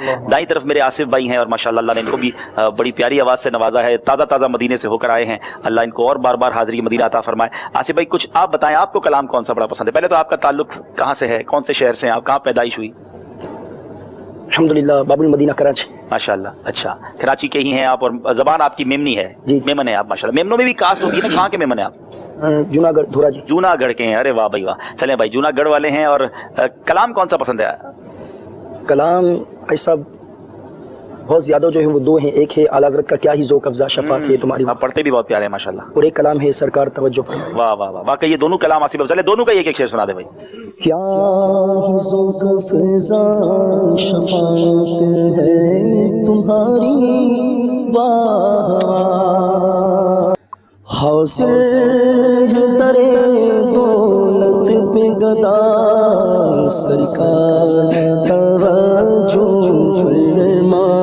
दाईं तरफ मेरे आसिफ भाई हैं और माशाल्लाह अल्लाह ने इनको भी बड़ी प्यारी आवाज़ से नवाजा है, ताज़ा ताज़ा मदीने से होकर आए हैं। अल्लाह इनको और बार बार हाज़िरी मदीना अता फरमाए। आसिफ भाई कुछ आप बताएं, आपको कलाम कौन सा बड़ा पसंद है? पहले तो आपका ताल्लुक कहाँ से है, कौन से शहर से हैं आप, कहाँ पैदाइश हुई? अल्हम्दुलिल्लाह बाबुल मदीना कराची। माशाल्लाह, अच्छा कराची के ही हैं आप और ज़बान आपकी मेमनी है जी, मेमन है आप माशाल्लाह। मेमनों में भी कास्ट होती है ना, कहाँ के मेमन है आप? जूनागढ़ धोराजी। जूनागढ़ के हैं, अरे वाह भाई वाह। चलें भाई जूनागढ़ वाले हैं और कलाम कौन सा पसंद है? कलाम ऐसा बहुत ज़्यादा जो है वो दो हैं, एक है आला हज़रत का क्या ही ज़ौक़ अफ़ज़ा शफ़ात है तुम्हारी, आप पढ़ते भी बहुत प्यारे हैं माशाल्लाह, और एक कलाम है सरकार तवज्जो फरमाए। वाह वाह वाह, वाकई ये दोनों कलाम आसिफ अफजल है, दोनों का एक एक शेर सुना दे भाई। क्या ही ज़ौक़ अफ़ज़ा शफ़ात है तुम्हारी, वाह हासिल है दरे दौलत पे गदा, सरकार तवज्जो फरमाए।